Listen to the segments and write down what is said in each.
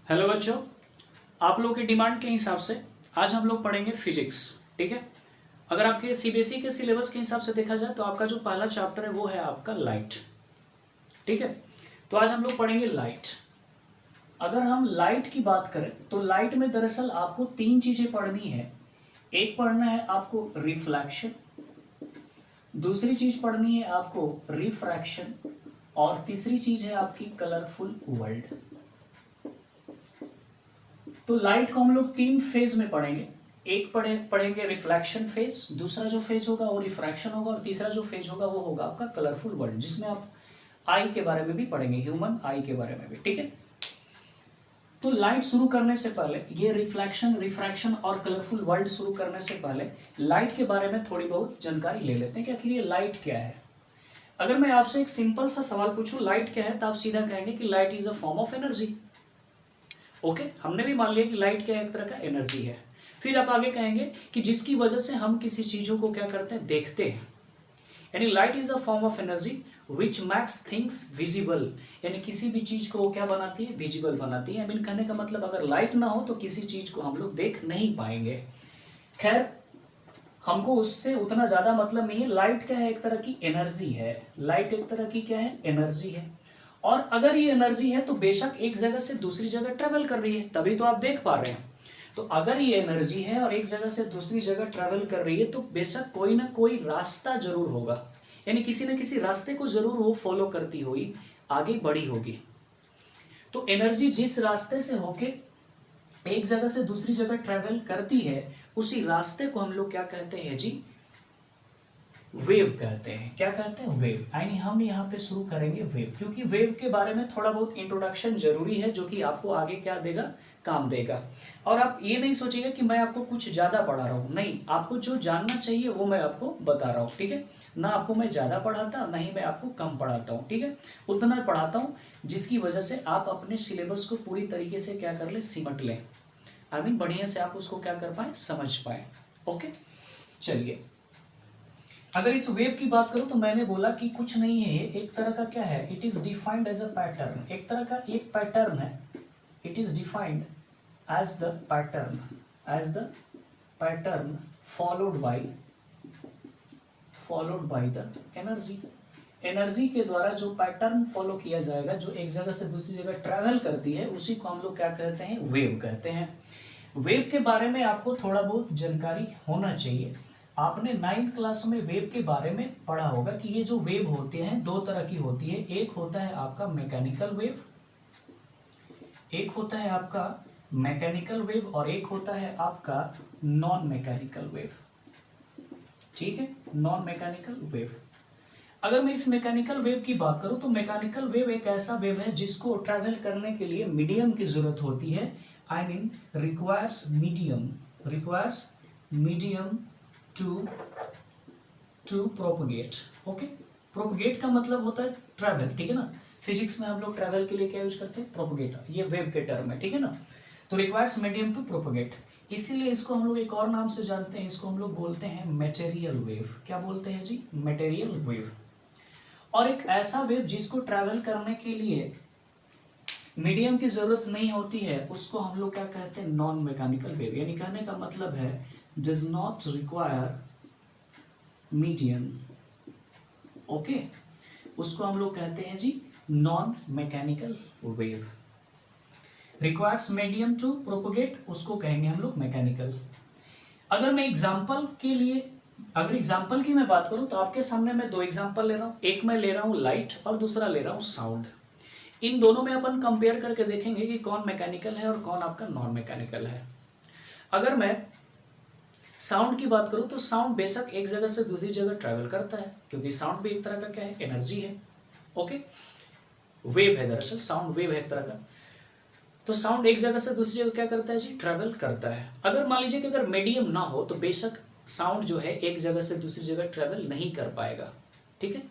Hello बच्चों, आप लोगों की डिमांड के हिसाब से आज हम लोग पढ़ेंगे फिजिक्स। ठीक है। अगर आपके सीबीएसई के सिलेबस के हिसाब से देखा जाए तो आपका जो पहला चैप्टर है वो है आपका लाइट। ठीक है। तो आज हम लोग पढ़ेंगे लाइट। अगर हम लाइट की बात करें तो लाइट में दरअसल आपको तीन चीजें पढ़नी है। एक पढ़ना है आपको रिफ्लेक्शन, दूसरी चीज पढ़नी है आपको रिफ्रैक्शन, और तीसरी चीज है आपकी कलरफुल वर्ल्ड। तो लाइट को हम लोग तीन फेज में पढ़ेंगे। एक पढ़ेंगे रिफ्लेक्शन फेज, दूसरा जो फेज होगा वो रिफ्रैक्शन होगा, और तीसरा जो फेज होगा वो होगा आपका कलरफुल वर्ल्ड, जिसमें आप आई के बारे में भी पढ़ेंगे, ह्यूमन आई के बारे में भी। ठीक है। तो लाइट शुरू करने से पहले, ये रिफ्लेक्शन, रिफ्रैक्शन और कलरफुल वर्ल्ड शुरू करने से पहले लाइट के बारे में थोड़ी बहुत जानकारी ले लेते हैं कि आखिर ये लाइट क्या है। अगर मैं आपसे एक सिंपल सा सवाल पूछूं लाइट क्या है, तो आप सीधा कहेंगे कि light is a form of energy. Okay, हमने भी मान लिया कि लाइट क्या एक तरह का एनर्जी है। फिर आप आगे कहेंगे कि जिसकी वजह से हम किसी चीजों को क्या करते हैं, देखते हैं। यानी light is a form of energy which max things visible, यानी किसी भी चीज को क्या बनाती है, विजिबल बनाती है। आई मीन कहने का मतलब अगर लाइट ना हो तो किसी चीज को हम लोग देख नहीं पाएंगे। खैर, हमको उससे उतना ज्यादा मतलब नहीं है। लाइट क्या है, एक तरह की एनर्जी है। लाइट एक तरह की क्या है, एनर्जी है। और अगर ये एनर्जी है तो बेशक एक जगह से दूसरी जगह ट्रेवल कर रही है, तभी तो आप देख पा रहे हैं। तो अगर ये एनर्जी है और एक जगह से दूसरी जगह ट्रेवल कर रही है तो बेशक कोई ना कोई रास्ता जरूर होगा, यानी किसी न किसी रास्ते को जरूर वो फॉलो करती हुई आगे बढ़ी होगी। तो एनर्जी जिस रास्ते से होके एक जगह से दूसरी जगह ट्रेवल करती है, उसी रास्ते को हम लोग क्या कहते हैं जी, वेव कहते हैं। क्या कहते हैं, वेव। यानी हम यहाँ पे शुरू करेंगे वेव, क्योंकि वेव के बारे में थोड़ा बहुत इंट्रोडक्शन जरूरी है, जो कि आपको आगे क्या देगा, काम देगा। और आप ये नहीं सोचिएगा कि मैं आपको कुछ ज्यादा पढ़ा रहा हूँ, नहीं, आपको जो जानना चाहिए वो मैं आपको बता रहा हूँ। ठीक है ना, आपको मैं ज्यादा पढ़ाता ना ही मैं आपको कम पढ़ाता हूँ। ठीक है, उतना पढ़ाता हूँ जिसकी वजह से आप अपने सिलेबस को पूरी तरीके से क्या कर ले, सिमट लें। आई मीन बढ़िया से आप उसको क्या कर पाए, समझ पाए। ओके, चलिए। अगर इस वेव की बात करूं तो मैंने बोला कि कुछ नहीं है, एक तरह का क्या है, it is defined as a pattern. एक तरह का एक पैटर्न है। It is defined as the pattern, as the pattern followed by the energy. Energy के द्वारा जो पैटर्न फॉलो किया जाएगा, जो एक जगह से दूसरी जगह ट्रेवल करती है, उसी को हम लोग क्या कहते हैं, वेव कहते हैं। वेव के बारे में आपको थोड़ा बहुत जानकारी होना चाहिए। आपने 9th क्लास में वेव के बारे में पढ़ा होगा कि ये जो वेव होते हैं दो तरह की होती है। एक होता है आपका मैकेनिकल वेव, एक होता है आपका मैकेनिकल वेव, और एक होता है आपका नॉन मैकेनिकल वेव। ठीक है, नॉन मैकेनिकल वेव। अगर मैं इस मैकेनिकल वेव की बात करूं तो मैकेनिकल वेव एक ऐसा वेव है जिसको ट्रैवल करने के लिए मीडियम की जरूरत होती है। I mean requires medium to propagate. Okay, propagate का मतलब होता है ट्रैवल। ठीक है ना, फिजिक्स में हम लोग ट्रैवल के लिए क्या यूज करते हैं, प्रोपगेट। ये वेव के टर्म है। ठीक है ना, तो रिक्वायर्स मीडियम टू प्रोपगेट, इसीलिए इसको हम लोग एक और नाम से जानते हैं, इसको हम लोग बोलते हैं मटेरियल वेव। क्या बोलते हैं जी, मटेरियल वेव। और एक ऐसा वेव जिसको ट्रैवल करने के लिए मीडियम की जरूरत नहीं होती है, उसको हम लोग क्या कहते हैं, नॉन मैकेनिकल वेव। यानी कहने का मतलब है does not require medium. Okay, उसको हम लोग कहते हैं जी non mechanical wave. Requires medium to propagate, उसको कहेंगे हम लोग मैकेनिकल। अगर मैं एग्जाम्पल की मैं बात करूं तो आपके सामने मैं दो एग्जाम्पल ले रहा हूं। एक मैं ले रहा हूं लाइट और दूसरा ले रहा हूं साउंड। इन दोनों में अपन कंपेयर करके देखेंगे कि कौन मैकेनिकल है और कौन आपका नॉन मैकेनिकल है। अगर मैं साउंड की बात करूं तो साउंड बेशक एक जगह से दूसरी जगह ट्रैवल करता है, क्योंकि साउंड भी एक तरह का क्या है, एनर्जी है। ओके, वेव है, दरअसल साउंड वेव है एक तरह का। तो साउंड एक जगह से दूसरी जगह क्या करता है जी, ट्रैवल करता है। अगर मान लीजिए कि अगर मीडियम ना हो तो बेशक साउंड जो है एक जगह से दूसरी जगह ट्रैवल नहीं कर पाएगा। ठीक है,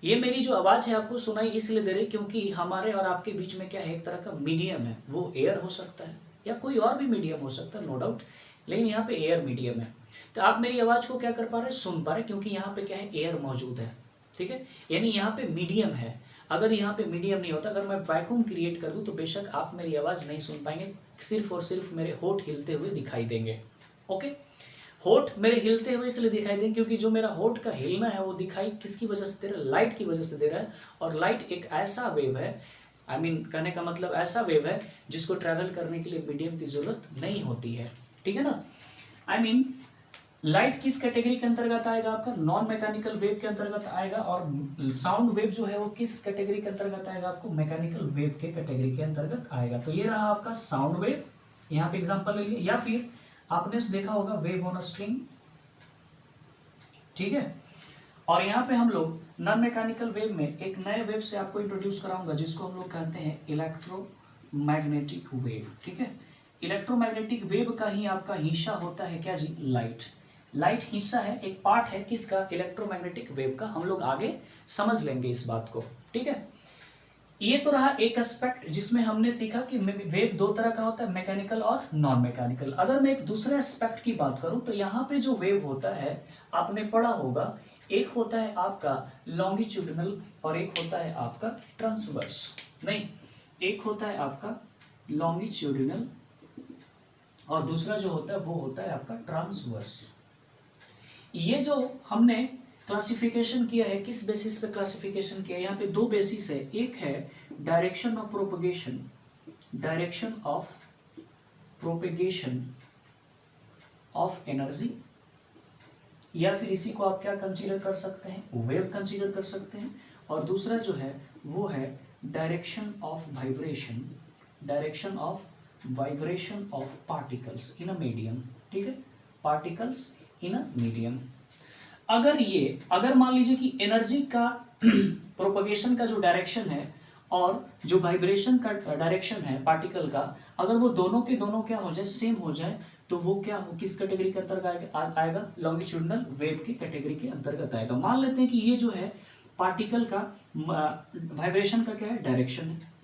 ये मेरी जो आवाज है आपको सुनाई इसलिए दे रही क्योंकि हमारे और आपके बीच में क्या है, एक तरह का मीडियम है। वो एयर हो सकता है या कोई और भी मीडियम हो सकता है, नो डाउट, लेकिन यहाँ पे एयर मीडियम है। तो आप मेरी आवाज को क्या कर पा रहे हैं, सुन पा रहे, क्योंकि यहाँ पे क्या है, एयर मौजूद है। ठीक है, यानी यहाँ पे मीडियम है। अगर यहाँ पे मीडियम नहीं होता, अगर मैं वैक्यूम क्रिएट कर दूँ तो बेशक आप मेरी आवाज़ नहीं सुन पाएंगे, सिर्फ और सिर्फ मेरे होठ हिलते हुए दिखाई देंगे। ओके, होठ मेरे हिलते हुए इसलिए दिखाई देंगे क्योंकि जो मेरा होठ का हिलना है वो दिखाई किसकी वजह से दे रहा है, लाइट की वजह से दे रहा है। और लाइट एक ऐसा वेव है, आई मीन कहने का मतलब ऐसा वेव है जिसको ट्रैवल करने के लिए मीडियम की जरूरत नहीं होती है, ठीक है ना। आई मीन लाइट किस कैटेगरी के अंतर्गत आएगा, आपका नॉन मैकेनिकल वेव के अंतर्गत आएगा, और साउंड वेव जो है वो किस कैटेगरी के अंतर्गत आएगा, आपको मैकेनिकल वेव के कैटेगरी के अंतर्गत आएगा। तो ये रहा आपका साउंड वेव, यहाँ पे एग्जांपल ले लिए। या फिर आपने देखा होगा वेव ऑन अ स्ट्रिंग, ठीक है। और यहाँ पे हम लोग नॉन मैकेनिकल वेव में एक नए वेव से आपको इंट्रोड्यूस कराऊंगा जिसको हम लोग कहते हैं इलेक्ट्रोमैग्नेटिक वेव, ठीक है। इलेक्ट्रोमैग्नेटिक वेव का ही आपका हिस्सा होता है क्या जी, लाइट। लाइट हिस्सा है, एक पार्ट है किसका, इलेक्ट्रोमैग्नेटिक वेव का। हम लोग आगे समझ लेंगे इस बात को, ठीक है। ये तो रहा एक एस्पेक्ट जिसमें हमने सीखा कि वेव दो तरह का होता है, मैकेनिकल और नॉन मैकेनिकल। अगर मैं एक दूसरे एस्पेक्ट की बात करूं तो यहाँ पे जो वेव होता है आपने पढ़ा होगा, एक होता है आपका लॉन्गिट्यूडिनल और एक होता है आपका ट्रांसवर्स। नहीं, एक होता है आपका लॉन्गिट्यूडिनल और दूसरा जो होता है वो होता है आपका ट्रांसवर्स। ये जो हमने क्लासिफिकेशन किया है, किस बेसिस पे क्लासिफिकेशन किया है, यहाँ पे दो बेसिस है। एक है direction of propagation, direction of propagation of energy, या फिर इसी को आप क्या कंसीडर कर सकते हैं, वेव कंसीडर कर सकते हैं। और दूसरा जो है वो है direction of vibration, direction of vibration of particles in a medium, ठीक है, पार्टिकल्स इन अ मीडियम। अगर मान लीजिए कि एनर्जी का प्रोपगेशन का जो डायरेक्शन है और जो वाइब्रेशन का डायरेक्शन है पार्टिकल का, अगर वो दोनों के दोनों क्या हो जाए, सेम हो जाए, तो वो क्या हो, किस कैटेगरी के अंतर्गत आएगा, लॉन्गिट्यूडिनल वेव की कैटेगरी के अंतर्गत आएगा। मान लेते हैं कि ये जो है पार्टिकल का वाइब्रेशन का क्या है, डायरेक्शन है,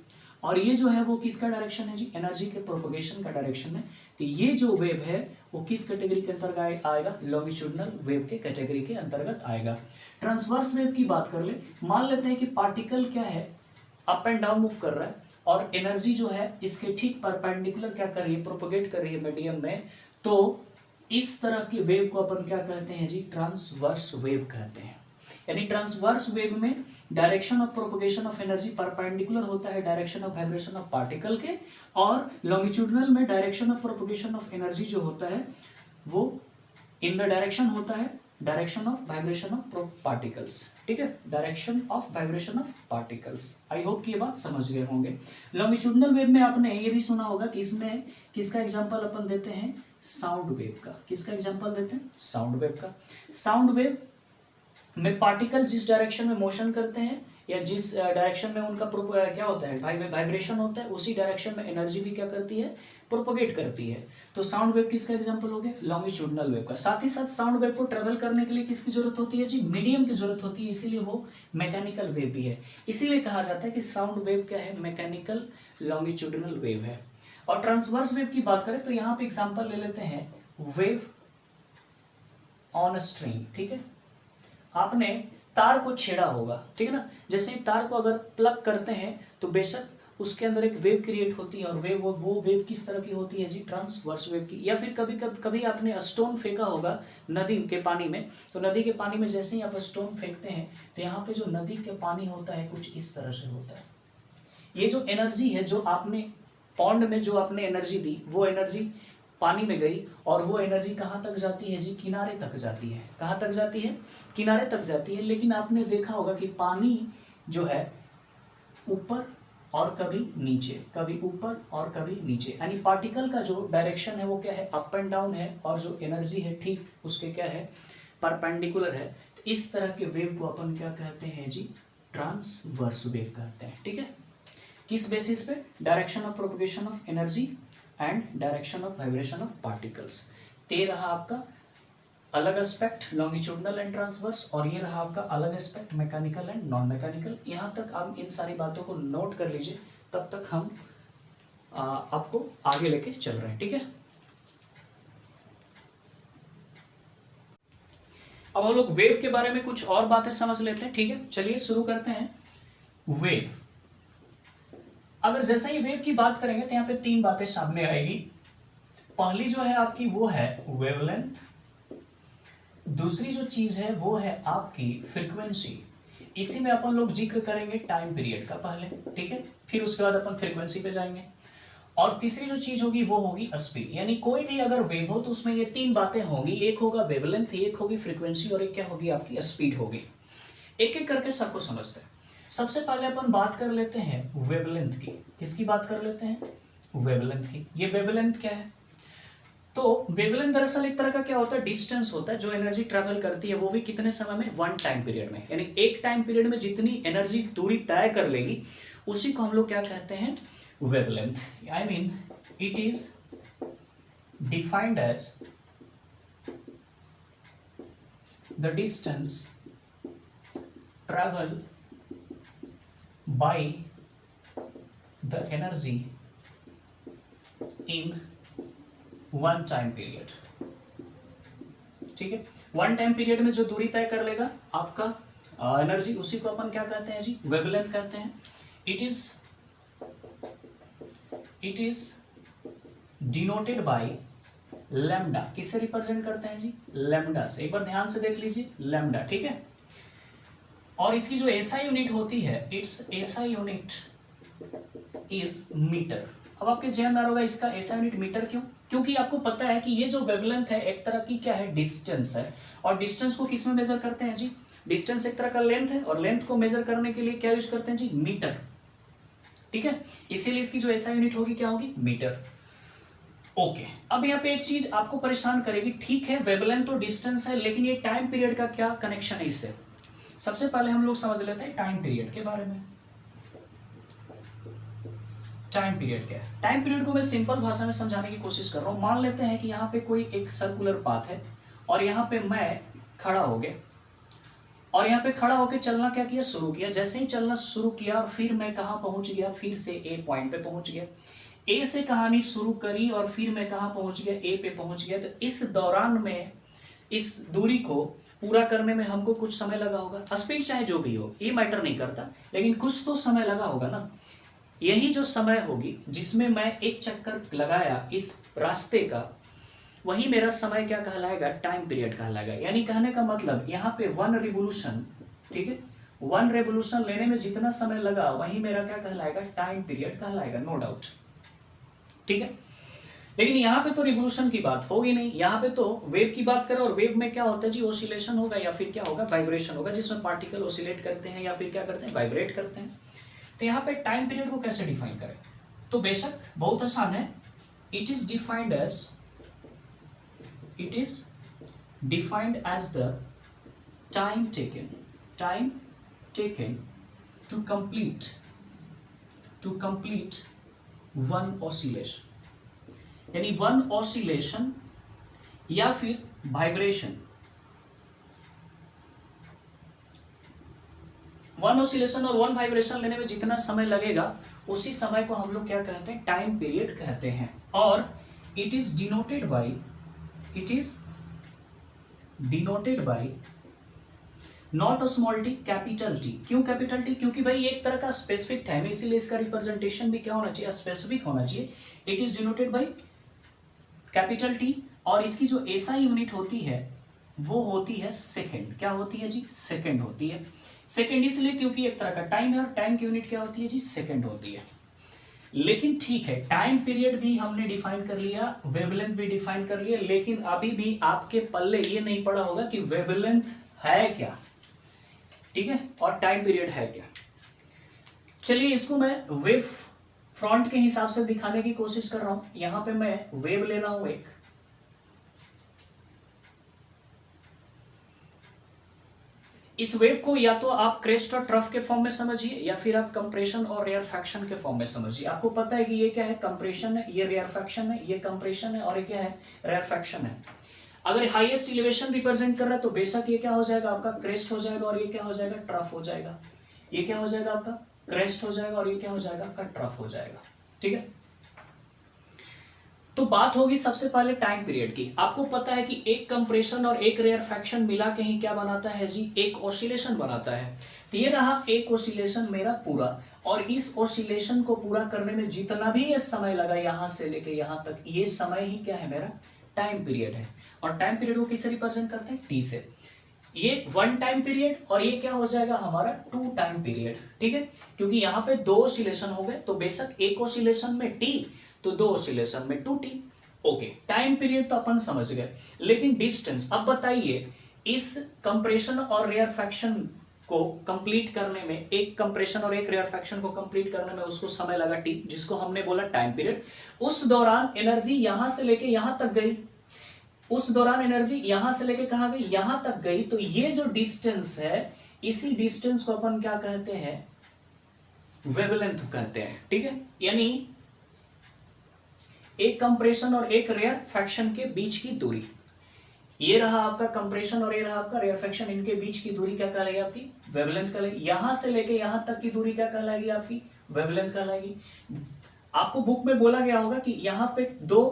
और ये जो है वो किसका डायरेक्शन है जी, एनर्जी के प्रोपगेशन का डायरेक्शन है। तो ये जो वेव है वो किस कैटेगरी के अंतर्गत आएगा, लॉन्गिट्यूडिनल वेव के कैटेगरी के अंतर्गत आएगा। ट्रांसवर्स वेव की बात कर ले, मान लेते हैं कि पार्टिकल क्या है, अप एंड डाउन मूव कर रहा है और एनर्जी जो है इसके ठीक परपेंडिकुलर क्या कर रही है, प्रोपगेट कर रही है मीडियम में। तो इस तरह की वेव को अपन क्या कहते हैं जी, ट्रांसवर्स वेव कहते हैं। यानी ट्रांसवर्स वेव में direction of propagation of energy perpendicular होता है direction of vibration of particle के, और लॉन्गिट्यूडिनल में direction of propagation of energy जो होता है वो इन द डायरेक्शन होता है direction of vibration of particles, ठीक है, direction of vibration of particles. I hope कि ये बात समझ गए होंगे। लॉन्गिट्यूडिनल वेव में आपने ये भी सुना होगा कि इसमें किसका एग्जांपल अपन देते हैं, साउंड वेव का। किसका एग्जांपल देते हैं, साउंड वेव का। साउंड वेव में पार्टिकल जिस डायरेक्शन में मोशन करते हैं या जिस डायरेक्शन में उनका क्या होता है, वाइब्रेशन होता है, उसी डायरेक्शन में एनर्जी भी क्या करती है, प्रोपोगेट करती है। तो साउंड वेव किसका एग्जांपल हो गया, लॉन्गिट्यूडिनल वेव का। साथ ही साथ साउंड वेव को ट्रेवल करने के लिए किसकी जरूरत होती है जी, मीडियम की जरूरत होती है, इसीलिए वो मैकेनिकल वेव भी है। इसीलिए कहा जाता है कि साउंड वेव क्या है, मैकेनिकल लॉन्गिट्यूडिनल वेव है। और ट्रांसवर्स वेव की बात करें तो यहाँ पे एग्जाम्पल ले लेते हैं, वेव ऑन अ स्ट्रिंग, ठीक है। आपने तार को छेड़ा होगा, ठीक है ना, जैसे तार को अगर प्लग करते हैं तो बेशक उसके अंदर एक वेव क्रिएट होती है, और वो वेव किस तरह की होती है जी, ट्रांसवर्स वेव की। या फिर कभी आपने स्टोन फेंका होगा नदी के पानी में, तो नदी के पानी में जैसे ही आप स्टोन फेंकते हैं तो यहाँ पे जो नदी के पानी होता है कुछ इस तरह से होता है। ये जो एनर्जी है, जो आपने पॉन्ड में जो आपने एनर्जी दी, वो एनर्जी पानी में गई, और वो एनर्जी कहाँ तक जाती है जी, किनारे तक जाती है। कहाँ तक जाती है, किनारे तक जाती है। लेकिन आपने देखा होगा कि पानी जो है ऊपर और कभी नीचे, कभी ऊपर और कभी नीचे, यानी पार्टिकल का जो डायरेक्शन है वो क्या है, अप एंड डाउन है, और जो एनर्जी है ठीक उसके क्या है, परपेंडिकुलर है। तो इस तरह के वेव को अपन क्या कहते हैं जी, ट्रांसवर्स वेव कहते हैं, ठीक है। किस बेसिस पे, direction of propagation of energy and direction of vibration of particles. ते रहा आपका अलग एस्पेक्ट लॉन्गिट्यूडिनल एंड ट्रांसवर्स, और ये रहा आपका अलग aspect mechanical and non mechanical. यहाँ तक आप इन सारी बातों को नोट कर लीजिए, तब तक हम आपको आगे लेके चल रहे हैं, ठीक है। अब हम लोग वेव के बारे में कुछ और बातें समझ लेते हैं, ठीक है। चलिए शुरू करते हैं। वेव। अगर जैसे ही वेव की बात करेंगे तो यहाँ पे तीन बातें सामने आएगी। पहली जो है आपकी वो है वेवलेंथ, दूसरी जो चीज है वो है आपकी फ्रीक्वेंसी, इसी में अपन लोग जिक्र करेंगे टाइम पीरियड का पहले, ठीक है, फिर उसके बाद अपन फ्रीक्वेंसी पे जाएंगे, और तीसरी जो चीज होगी वो होगी स्पीड। यानी कोई भी अगर वेव हो तो उसमें ये तीन बातें होंगी, एक होगा वेवलेंथ, एक होगी फ्रीक्वेंसी, और एक क्या होगी आपकी स्पीड होगी। एक एक करके सबको समझते हैं। सबसे पहले अपन बात कर लेते हैं वेवलेंथ की। किसकी बात कर लेते हैं? वेवलेंथ की। ये वेवलेंथ क्या है? तो वेवलेंथ दरअसल एक तरह का क्या होता है, डिस्टेंस होता है जो एनर्जी ट्रेवल करती है, वो भी कितने समय में, वन टाइम पीरियड में। यानी एक टाइम पीरियड में जितनी एनर्जी दूरी तय कर लेगी उसी को हम लोग क्या कहते हैं, wavelength. I mean it is defined as the distance travel by the energy in one time period. ठीक है, वन टाइम पीरियड में जो दूरी तय कर लेगा आपका एनर्जी, उसी को अपन क्या कहते हैं जी, वेवलेंथ कहते हैं। It is denoted by lambda. किससे रिप्रेजेंट करते हैं जी, लैम्डा से। एक बार ध्यान से देख लीजिए, लैम्डा, ठीक है। और इसकी जो एसआई यूनिट होती है, it's SI unit is metre. अब आपके ध्यान में होगा इसका एसआई यूनिट मीटर क्यों? क्योंकि आपको पता है कि ये जो वेवलेंथ है एक तरह की क्या है, डिस्टेंस है, और डिस्टेंस को किस में मेजर करते हैं जी, डिस्टेंस एक तरह का लेंथ है, और लेंथ को मेजर करने के लिए क्या यूज करते हैं जी, मीटर, ठीक है। इसीलिए इसकी जो एसआई यूनिट होगी क्या होगी, मीटर। ओके, अब यहाँ पे एक चीज आपको परेशान करेगी, ठीक है वेवलेंथ तो डिस्टेंस है, लेकिन ये टाइम पीरियड का क्या कनेक्शन है इससे। सबसे पहले हम लोग समझ लेते हैं टाइम पीरियड के बारे में। टाइम पीरियड क्या है? टाइम पीरियड को मैं सिंपल भाषा में समझाने की कोशिश कर रहा हूं। मान लेते हैं कि यहाँ पे कोई एक सर्कुलर पाथ है, और यहाँ पे मैं खड़ा हो गया, और यहाँ पे खड़ा होकर चलना क्या किया, शुरू किया। जैसे ही चलना शुरू किया, फिर मैं कहाँ पहुंच गया, फिर से ए पॉइंट पे पहुंच गया। ए से कहानी शुरू करी और फिर मैं कहाँ पहुंच गया, ए पे पहुंच गया। तो इस दौरान में इस दूरी को पूरा करने में हमको कुछ समय लगा होगा। स्पीड चाहे जो भी हो, ये मैटर नहीं करता, लेकिन कुछ तो समय लगा होगा ना। यही जो समय होगी जिसमें मैं एक चक्कर लगाया इस रास्ते का, वही मेरा समय क्या कहलाएगा, टाइम पीरियड कहलाएगा। यानी कहने का मतलब यहाँ पे वन रिवोल्यूशन, ठीक है, वन रेवोल्यूशन लेने में जितना समय लगा वही मेरा क्या कहलाएगा, टाइम पीरियड कहलाएगा, नो डाउट, ठीक है। लेकिन यहाँ पे तो रिवोल्यूशन की बात होगी नहीं, यहाँ पे तो वेव की बात करें, और वेव में क्या होता है जी, ओसिलेशन होगा या फिर क्या होगा, वाइब्रेशन होगा, जिसमें पार्टिकल ओसिलेट करते हैं या फिर क्या करते हैं, वाइब्रेट करते हैं। तो यहाँ पे टाइम पीरियड को कैसे डिफाइन करें? तो बेशक बहुत आसान है। It is defined as the time taken to complete one oscillation. यानी वन ऑसिलेशन या फिर वाइब्रेशन, वन ऑसिलेशन और वन वाइब्रेशन लेने में जितना समय लगेगा उसी समय को हम लोग क्या कहते हैं, टाइम पीरियड कहते हैं। और it is denoted by not small T, capital T. क्यों कैपिटल टी? क्योंकि भाई एक तरह का स्पेसिफिक टाइम है, इसीलिए इसका रिप्रेजेंटेशन भी क्या होना चाहिए, स्पेसिफिक होना चाहिए। It is denoted by capital T, और इसकी जो एसआई यूनिट होती है वो होती है सेकेंड। क्या होती है जी, सेकेंड होती है। सेकेंड इसलिए क्योंकि एक तरह का टाइम है, और टाइम की यूनिट क्या होती है जी, सेकेंड होती है। लेकिन ठीक है, टाइम पीरियड भी हमने डिफाइन कर लिया, वेवलेंथ भी डिफाइन कर लिया, लेकिन अभी भी आपके पल्ले ये नहीं पड़ा होगा कि वेवलेंथ है क्या, ठीक है, और टाइम पीरियड है क्या। चलिए इसको मैं वेव फ्रंट के हिसाब से दिखाने की कोशिश कर रहा हूं। यहां पे मैं वेव ले रहा हूं एक, इस वेव को या तो आप क्रेस्ट और ट्रफ के फॉर्म में समझिए, या फिर आप कंप्रेशन और रेयरफैक्शन के फॉर्म में समझिए। आपको पता है कि ये क्या है, कंप्रेशन है, ये रेयरफैक्शन है, ये कंप्रेशन है, और ये क्या है, रेयरफैक्शन है। अगर हाईएस्ट एलिवेशन रिप्रेजेंट कर रहा है तो बेशक ये क्या हो जाएगा, आपका क्रेस्ट हो जाएगा, और ये क्या हो जाएगा, ट्रफ हो जाएगा। ये क्या हो जाएगा, आपका क्रेस्ट हो जाएगा, और ये क्या हो जाएगा, आपका ट्रफ हो जाएगा, ठीक है। तो बात होगी सबसे पहले टाइम पीरियड की। आपको पता है कि एक कंप्रेशन और एक रेयरफैक्शन मिला के ही क्या बनाता है जी, एक ऑसिलेशन बनाता है। तो ये रहा एक ऑसिलेशन मेरा पूरा, और इस ऑसिलेशन को पूरा करने में जितना भी ये समय लगा यहां से लेके यहां तक, ये समय ही क्या है मेरा टाइम पीरियड है। और टाइम पीरियड को किससे रिप्रेजेंट करते हैं, टी से। ये 1 टाइम पीरियड और ये क्या हो जाएगा हमारा 2 टाइम पीरियड, ठीक है, क्योंकि यहाँ पे 2 ऑसिलेशन हो गए, तो बेशक एक ऑसिलेशन में टी तो 2 ऑसिलेशन में 2t। ओके, टाइम पीरियड तो अपन समझ गए, लेकिन डिस्टेंस। अब बताइए इस कंप्रेशन और रेयरफैक्शन को कंप्लीट करने में, एक कंप्रेशन और एक रेयरफैक्शन को कंप्लीट करने में उसको समय लगा टी, जिसको हमने बोला टाइम पीरियड। उस दौरान एनर्जी यहां से लेके यहां तक गई, उस दौरान एनर्जी यहां से लेके कहां गई, यहां तक गई। तो ये जो डिस्टेंस है, इसी डिस्टेंस को अपन क्या कहते हैं, वेवलेंथ कहते हैं, ठीक है। यानी एक कंप्रेशन और एक रेयरफैक्शन के बीच की दूरी, ये रहा आपका कंप्रेशन और ये रहा आपका रेयरफैक्शन, इनके बीच की दूरी क्या कहलाएगी आपकी, वेवलेंथ कहलाएगी। यहां से लेके यहां तक की दूरी क्या कहलाएगी आपकी, वेवलेंथ कहलाएगी। आपको बुक में बोला गया होगा कि यहां पे 2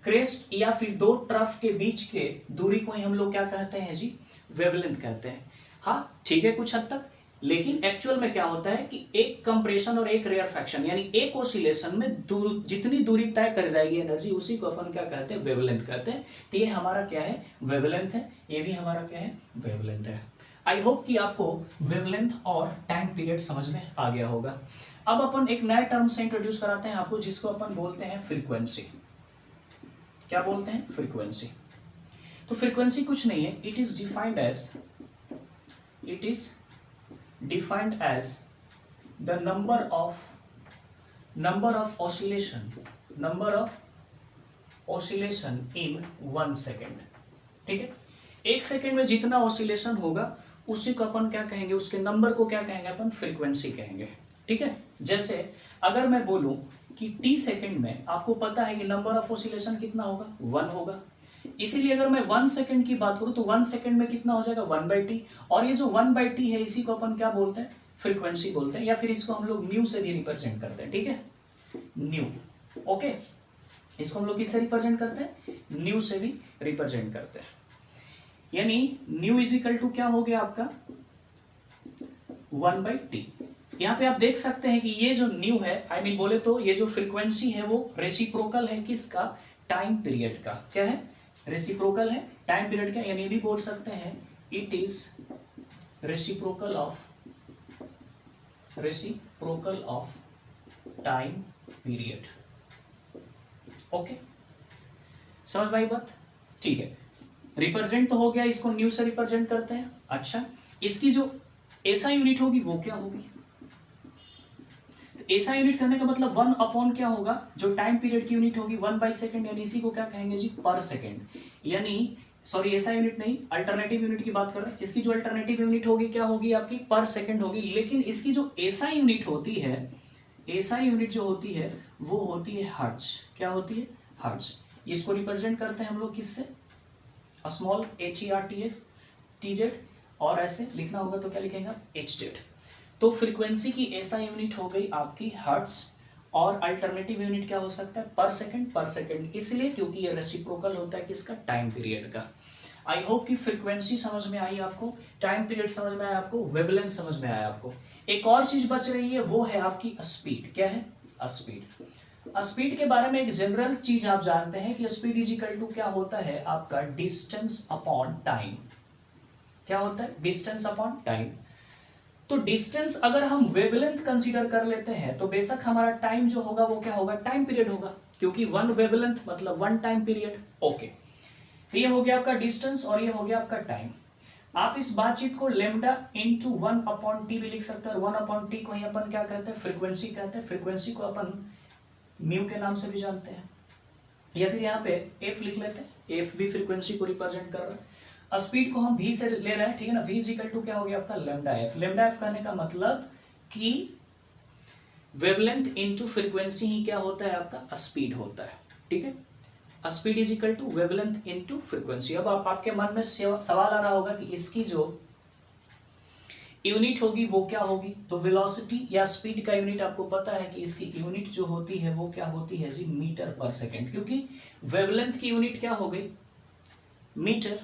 क्रेस्ट या फिर 2 ट्रफ के बीच के दूरी को ही हम लोग क्या कहते हैं जी, वेवलेंथ कहते हैं। हाँ ठीक है कुछ हद तक, लेकिन एक्चुअल में क्या होता है कि एक कंप्रेशन और एक रेयरफैक्शन यानी एक ऑसिलेशन में जितनी दूरी तय कर जाएगी एनर्जी, उसी को अपन क्या कहते हैं, वेवलेंथ कहते हैं। तो ये हमारा क्या है, वेवलेंथ है, ये भी हमारा क्या है, वेवलेंथ है। आई होप कि आपको वेवलेंथ और टाइम पीरियड समझ में आ गया होगा। अब अपन एक नया टर्म से इंट्रोड्यूस कराते हैं आपको, जिसको अपन बोलते हैं फ्रीक्वेंसी। क्या बोलते हैं, फ्रीक्वेंसी। तो फ्रीक्वेंसी कुछ नहीं है, it is defined as the number of oscillation in 1 second, ठीक है। 1 सेकेंड में जितना ऑसिलेशन होगा उसी को अपन क्या कहेंगे, उसके नंबर को क्या कहेंगे अपन, फ्रीक्वेंसी कहेंगे, ठीक है। जैसे अगर मैं बोलूं कि t सेकेंड में आपको पता है कि नंबर ऑफ ऑसिलेशन कितना होगा, 1 होगा। इसीलिए अगर मैं 1 सेकंड की बात करूं तो 1 सेकंड में कितना हो जाएगा, 1/t। और ये जो 1/t है इसी को अपन क्या बोलते हैं, फ्रीक्वेंसी बोलते हैं, या फिर इसको हम लोग न्यू से भी रिप्रेजेंट करते हैं, ठीक है, न्यू। ओके, इसको हम लोग किससे रिप्रेजेंट करते हैं, न्यू से भी रिप्रेजेंट करते हैं। यानी न्यू इज इक्वल टू क्या हो गया आपका 1/t। यहाँ पे आप देख सकते हैं कि ये जो न्यू है, आई मीन बोले तो ये जो फ्रीक्वेंसी है वो रेसिप्रोकल है किसका, टाइम पीरियड का। क्या है, रेसिप्रोकल है टाइम पीरियड का। यानी भी बोल सकते हैं it is reciprocal of time period. Okay, समझ भाई बात, ठीक है। रिप्रेजेंट तो हो गया, इसको न्यू से रिप्रेजेंट करते हैं। अच्छा, इसकी जो ऐसा यूनिट होगी वो क्या होगी, ऐसा यूनिट करने का मतलब 1 अपॉन क्या होगा, जो टाइम पीरियड की यूनिट होगी 1/सेकंड, यानी इसी को क्या कहेंगे जी, पर सेकंड। यानी सॉरी ऐसा यूनिट नहीं, अल्टरनेटिव यूनिट की बात कर रहे हैं। इसकी जो अल्टरनेटिव यूनिट होगी क्या होगी आपकी, पर सेकंड होगी। लेकिन इसकी जो ऐसा यूनिट होती है, ऐसा यूनिट जो होती है वो होती है हर्ट्ज। क्या होती है, हर्ट्ज। इसको रिप्रेजेंट करते हैं हम लोग किससे, स्मॉल HERTZ, TZ, और ऐसे लिखना होगा तो क्या लिखेंगे HZ। तो फ्रीक्वेंसी की ऐसा यूनिट हो गई आपकी हर्ट्ज, और अल्टरनेटिव यूनिट क्या हो सकता है, पर सेकंड, इसलिए क्योंकि ये रेसिप्रोकल होता है किसका, टाइम पीरियड का। आई होप कि फ्रीक्वेंसी समझ में आई आपको, टाइम पीरियड समझ में आया आपको, वेवलेंथ समझ में आया आपको। एक और चीज बच रही है, वो है आपकी स्पीड। क्या है, स्पीड। स्पीड के बारे में एक जनरल चीज आप जानते हैं कि स्पीड इज इक्वल टू क्या होता है आपका, डिस्टेंस अपॉन टाइम। क्या होता है, डिस्टेंस अपॉन टाइम। तो डिस्टेंस अगर हम वेवलेंथ कंसीडर कर लेते हैं तो बेशक हमारा टाइम जो होगा वो क्या होगा, टाइम पीरियड होगा, क्योंकि 1 वेवलेंथ मतलब 1 टाइम पीरियड। ओके, तो ये हो गया आपका डिस्टेंस और ये हो गया आपका टाइम। आप इस बातचीत को लेमडा इंटू 1/t भी लिख सकते हैं, और 1/t को ही अपन क्या कहते हैं, फ्रीक्वेंसी कहते हैं। फ्रीक्वेंसी को अपन म्यू के नाम से भी जानते हैं, या फिर यहाँ पे एफ लिख लेते हैं, एफ भी फ्रीक्वेंसी को रिप्रेजेंट कर रहा है। स्पीड को हम v से ले रहे हैं, ठीक है ना, v इज इक्वल टू क्या हो गया आपका लेमडा एफ। लेमडा एफ कहने का मतलब कि वेवलेंथ इनटू फ्रीक्वेंसी ही क्या होता है आपका, स्पीड होता है, ठीक है। Speed is equal to wavelength into frequency. अब आपके मन में सवाल आ रहा होगा कि इसकी जो यूनिट होगी वो क्या होगी, तो वेलोसिटी या स्पीड का यूनिट आपको पता है कि इसकी यूनिट जो होती है वो क्या होती है जी, मीटर पर सेकेंड, क्योंकि वेवलेंथ की यूनिट क्या हो गई, मीटर,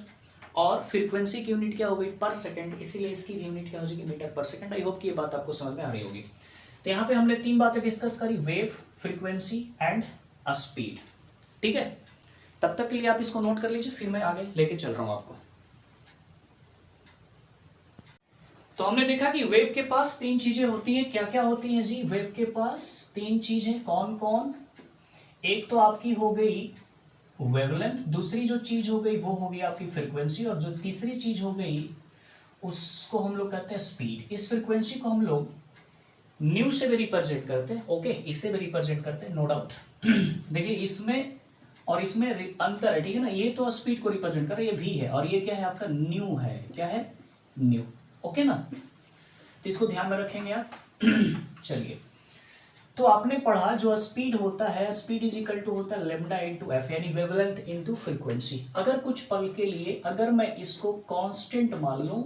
और फ्रीक्वेंसी की यूनिट क्या हो गई पर सेकंड, इसीलिए इसकी यूनिट क्या हो जाएगी मीटर पर सेकंड। आई होप कि ये बात आपको समझ में आ रही होगी। तो यहाँ पे हमने 3 बातें डिस्कस करी, वेव, फ्रीक्वेंसी एंड स्पीड। ठीक है, तब तक के लिए आप इसको नोट कर लीजिए, फिर मैं आगे लेके चल रहा हूं आपको। तो हमने देखा कि वेव के पास 3 चीजें होती हैं। क्या क्या होती हैं जी? वेव के पास 3 चीजें कौन कौन? एक तो आपकी हो गई वेवलेंथ, दूसरी जो चीज हो गई वो हो गई आपकी फ्रीक्वेंसी, और जो तीसरी चीज हो गई उसको हम लोग कहते हैं स्पीड। इस फ्रीक्वेंसी को हम लोग न्यू से भी रिप्रेजेंट करते हैं, ओके, इससे भी रिप्रेजेंट करते हैं, नो डाउट। देखिए इसमें और इसमें अंतर है, ठीक है ना। ये तो स्पीड को रिप्रेजेंट कर रहा है, ये v है, और ये क्या है आपका न्यू है, क्या है न्यू, ओके ना। तो इसको ध्यान में रखेंगे आप। चलिए, तो आपने पढ़ा जो स्पीड होता है, स्पीड इज इक्वल टू होता है लेमडा इनटू एफ, यानी वेवलेंथ इनटू फ्रीक्वेंसी। अगर कुछ पल के लिए अगर मैं इसको कांस्टेंट मान लूं,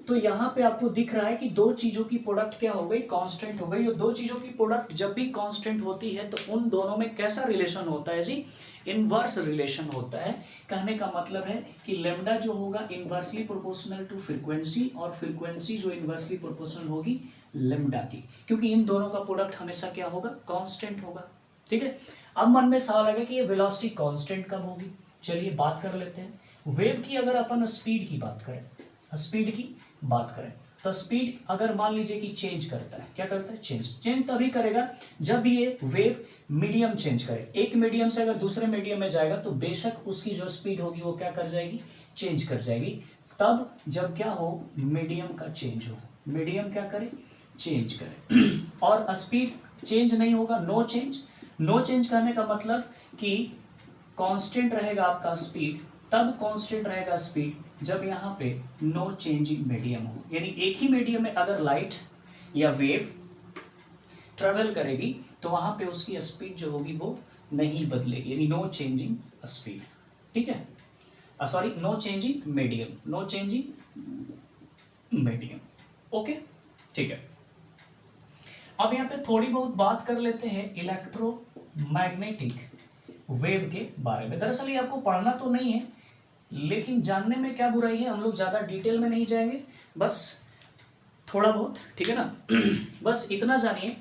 तो यहाँ पे आपको दिख रहा है कि दो चीजों की प्रोडक्ट क्या हो गई, कांस्टेंट हो गई। और दो चीजों की प्रोडक्ट जब भी कांस्टेंट होती है तो उन दोनों में कैसा रिलेशन होता है जी? इनवर्स रिलेशन होता है। कहने का मतलब है कि लेमडा जो होगा इनवर्सली प्रोपोर्शनल टू फ्रीक्वेंसी, और फ्रीक्वेंसी जो इनवर्सली प्रोपोर्शनल होगी लेमडा की, क्योंकि इन दोनों का प्रोडक्ट हमेशा क्या होगा, कांस्टेंट होगा। ठीक है, अब मन में सवाल आएगा कि ये वेलोसिटी कांस्टेंट कब होगी। चलिए बात कर लेते हैं वेव की। अगर अपन स्पीड की बात करें, स्पीड की बात करें, तो स्पीड अगर मान लीजिए कि चेंज करता है, क्या करता है, चेंज तभी करेगा जब ये वेव मीडियम चेंज करे। एक मीडियम से अगर दूसरे मीडियम में जाएगा तो बेशक उसकी जो स्पीड होगी वो क्या कर जाएगी, चेंज कर जाएगी। तब जब क्या हो, मीडियम का चेंज हो, मीडियम क्या करे, चेंज करे। और स्पीड चेंज नहीं होगा, नो चेंज। नो चेंज करने का मतलब कि कांस्टेंट रहेगा आपका स्पीड, तब कांस्टेंट रहेगा स्पीड जब यहाँ पे नो चेंजिंग मीडियम हो। यानी एक ही मीडियम में अगर लाइट या वेव ट्रेवल करेगी तो वहां पे उसकी स्पीड जो होगी वो नहीं बदलेगी, यानी नो चेंजिंग स्पीड। ठीक है, sorry, no changing medium, no changing medium, okay. ठीक है, अब यहाँ पे थोड़ी बहुत बात कर लेते हैं इलेक्ट्रोमैग्नेटिक वेव के बारे में। दरअसल ये आपको पढ़ना तो नहीं है, लेकिन जानने में क्या बुराई है, हम लोग ज्यादा डिटेल में नहीं जाएंगे, बस थोड़ा बहुत, ठीक है ना। बस इतना जानिए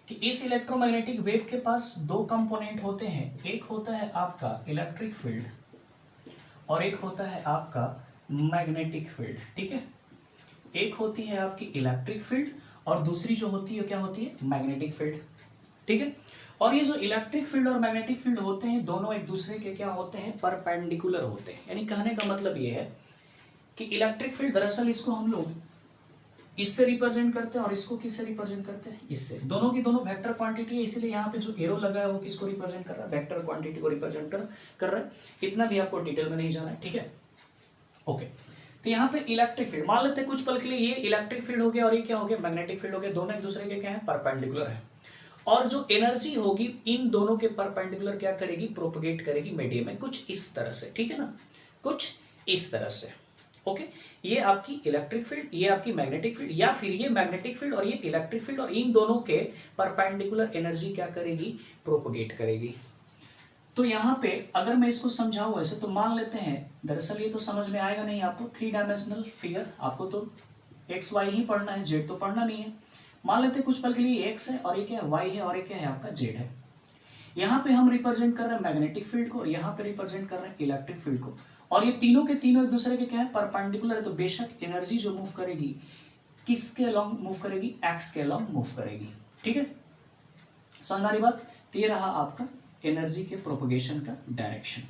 कि इस इलेक्ट्रोमैग्नेटिक वेव के पास दो कंपोनेंट होते हैं। एक होता है आपका इलेक्ट्रिक फील्ड और एक होता है आपका मैग्नेटिक फील्ड। ठीक है, एक होती है आपकी इलेक्ट्रिक फील्ड और दूसरी जो होती है क्या होती है, मैग्नेटिक फील्ड। ठीक है, और ये जो इलेक्ट्रिक फील्ड और मैग्नेटिक फील्ड होते हैं दोनों एक दूसरे के क्या होते हैं, परपेंडिकुलर होते हैं। यानी कहने का मतलब ये है कि इलेक्ट्रिक फील्ड दरअसल इसको हम लोग इससे रिप्रेजेंट करते हैं और इसको किससे रिप्रेजेंट करते हैं, इससे। दोनों की दोनों वेक्टर क्वांटिटी है, इसलिए यहाँ पे जो एरो लगा है वो किसको रिप्रेजेंट कर रहा है, वेक्टर क्वांटिटी को रिप्रेजेंट कर रहा है। इतना भी आपको डिटेल में नहीं जाना है, ठीक है, ओके। तो यहाँ पे इलेक्ट्रिक फील्ड मान लेते हैं कुछ पल के लिए, ये इलेक्ट्रिक फील्ड हो गया और ये क्या हो गया, मैग्नेटिक फील्ड हो गया। दोनों एक दूसरे के क्या है, परपेंडिकुलर है। और जो एनर्जी होगी इन दोनों के परपेंडिकुलर क्या करेगी, प्रोपगेट करेगी मीडियम में, कुछ इस तरह से, ठीक है ना, कुछ इस तरह से, ओके। ये आपकी इलेक्ट्रिक फील्ड, ये आपकी मैग्नेटिक फील्ड, या फिर ये मैग्नेटिक फील्ड और ये इलेक्ट्रिक फील्ड, और इन दोनों के परपेंडिकुलर एनर्जी क्या करेगी, प्रोपगेट करेगी। तो यहाँ पे अगर मैं इसको समझाऊं ऐसे, तो मान लेते हैं, दरअसल ये तो समझ में आएगा नहीं आपको, 3 डायमेंशनल फिगर, आपको तो एक्स वाई ही पढ़ना है, जेड तो पढ़ना नहीं है। मान लेते हैं कुछ पल के लिए एक्स है और ये क्या है, वाई है, और ये क्या है आपका जेड है। यहाँ पे हम रिप्रेजेंट कर रहे हैं मैग्नेटिक फील्ड को और यहाँ पे रिप्रेजेंट कर रहे हैं इलेक्ट्रिक फील्ड को, और ये तीनों के तीनों एक दूसरे के क्या है, परपेंडिकुलर है। तो बेशक एनर्जी जो मूव करेगी किसके अलॉन्ग मूव करेगी, एक्स के अलॉन्ग मूव करेगी। ठीक है, समझ आ रही बात। तो ये रहा आपका एनर्जी के प्रोपगेशन का डायरेक्शन।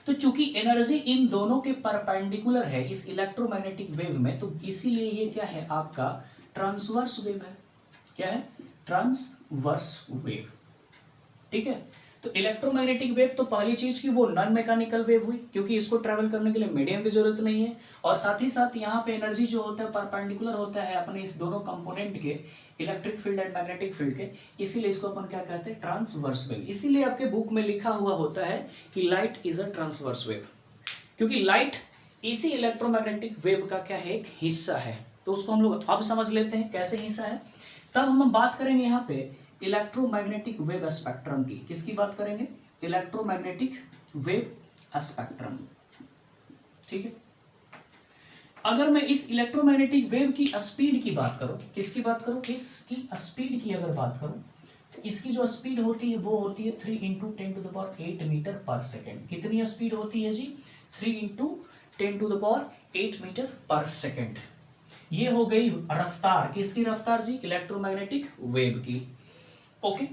तो चूंकि एनर्जी इन दोनों के परपेंडिकुलर है इस इलेक्ट्रोमैग्नेटिक वेव में, तो इसीलिए ये क्या है आपका ट्रांसवर्स वेव है। क्या है, ट्रांसवर्स वेव। ठीक है, तो इलेक्ट्रोमैग्नेटिक वेव तो पहली चीज की वो नॉन मैकेनिकल वेव हुई, क्योंकि इसको ट्रैवल करने के लिए मीडियम की जरूरत नहीं है, और साथ ही साथ यहाँ पे एनर्जी जो होता है परपेंडिकुलर होता है अपने इस दोनों कंपोनेंट के, electric field and magnetic field के, इसीलिए इसको अपन क्या कहते हैं, ट्रांसवर्स वेव। इसीलिए आपके बुक में लिखा हुआ होता है कि light is a transverse wave, क्योंकि लाइट इसी इलेक्ट्रोमैग्नेटिक वेव का क्या है, एक हिस्सा है। तो उसको हम लोग अब समझ लेते हैं कैसे हिस्सा है। तब हम बात करेंगे यहाँ पे इलेक्ट्रोमैग्नेटिक वेव स्पेक्ट्रम की। किसकी बात करेंगे, इलेक्ट्रोमैग्नेटिक वेव स्पेक्ट्रम। ठीक है, अगर मैं इस इलेक्ट्रोमैग्नेटिक वेव की स्पीड की बात करूं, किसकी बात करूं, इसकी स्पीड की अगर बात करूं, तो इसकी जो स्पीड होती है वो होती है 3 इंटू 10⁸ मीटर पर सेकेंड। कितनी स्पीड होती है जी? 3 इंटू 10⁸ मीटर पर सेकेंड। ये हो गई रफ्तार, किसकी रफ्तार जी? इलेक्ट्रोमैग्नेटिक वेव की। ओके,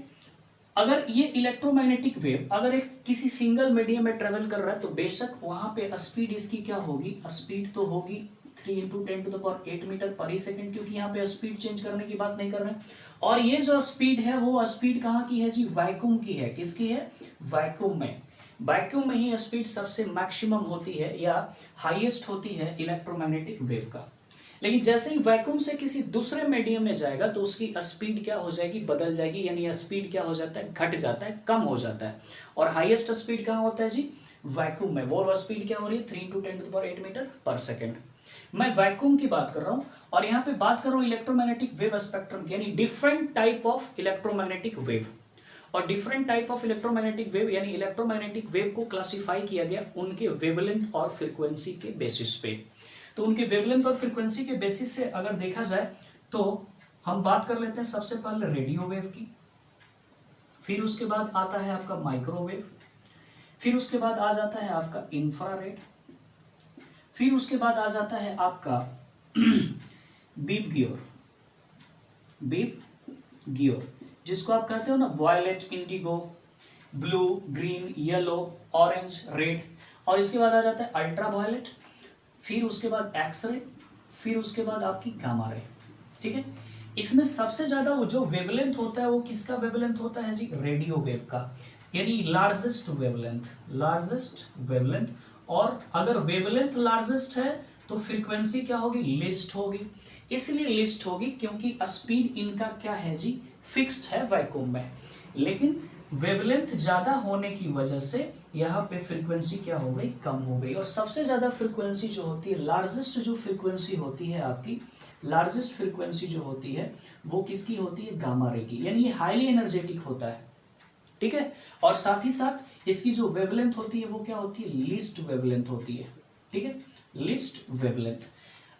अगर ये इलेक्ट्रोमैग्नेटिक वेव अगर एक किसी सिंगल मीडियम में ट्रेवल कर रहा है तो बेशक वहां पे स्पीड इसकी क्या होगी? स्पीड तो होगी 3 इंटू 10⁸ मीटर पर सेकेंड, क्योंकि यहाँ पे स्पीड चेंज करने की बात नहीं कर रहे हैं। और ये जो स्पीड है वो स्पीड कहाँ की है जी? वैक्यूम की है। किसकी है? वैक्यूम में। वैक्यूम में ही स्पीड सबसे मैक्सिमम होती है या हाईएस्ट होती है इलेक्ट्रोमैग्नेटिक वेव का। लेकिन जैसे ही वैक्यूम से किसी दूसरे मीडियम में जाएगा तो उसकी स्पीड क्या हो जाएगी? बदल जाएगी, यानी स्पीड क्या हो जाता है? घट जाता है, कम हो जाता है। और हाईएस्ट स्पीड कहाँ होता है जी? वैक्यूम में। वो स्पीड क्या हो रही है? 3 इंटू 10⁸ मीटर पर सेकेंड। मैं वैक्यूम की बात कर रहा हूं और यहाँ पे बात कर रहा हूं इलेक्ट्रोमैग्नेटिक वेव स्पेक्ट्रम, यानी different type of electromagnetic wave. और different type of electromagnetic wave यानी इलेक्ट्रोमैग्नेटिक वेव को क्लासिफाई किया गया उनके वेवलेंथ और फ्रीक्वेंसी के बेसिस पे। तो उनके वेवलेंथ और फ्रीक्वेंसी के बेसिस से अगर देखा जाए तो हम बात कर लेते हैं सबसे पहले रेडियो वेव की, फिर उसके बाद आता है आपका माइक्रोवेव, फिर उसके बाद आ जाता है आपका इंफ्रारेड, फिर उसके बाद आ जाता है आपका बीप गियोर, जिसको आप कहते हो ना violet, indigo, blue, green, yellow, orange, red. और इसके बाद आ जाता है अल्ट्रा वायलेट, फिर उसके बाद एक्सरे, फिर उसके बाद आपकी गामा रे। ठीक है, इसमें सबसे ज्यादा वो जो वेवलेंथ होता है वो किसका वेवलेंथ होता है जी? रेडियो वेव का, यानी लार्जेस्ट वेवलेंथ। और अगर वेवलेंथ लार्जेस्ट है तो फ्रीक्वेंसी क्या होगी? लिस्ट होगी। इसलिए लिस्ट होगी क्योंकि स्पीड इनका क्या है जी? फिक्स्ड है वैक्यूम में। लेकिन वेवलेंथ ज्यादा होने की वजह से यहाँ पे फ्रीक्वेंसी क्या हो गई? कम हो गई। और सबसे ज्यादा फ्रीक्वेंसी जो होती है, लार्जेस्ट जो फ्रीक्वेंसी होती है आपकी, लार्जेस्ट फ्रीक्वेंसी जो होती है वो किसकी होती है? गामा रे की, यानी ये हाईली एनर्जेटिक होता है। ठीक है, और साथ ही साथ इसकी जो वेवलेंथ होती है वो क्या होती है? लीस्ट वेवलेंथ होती है। ठीक है, लीस्ट वेवलेंथ।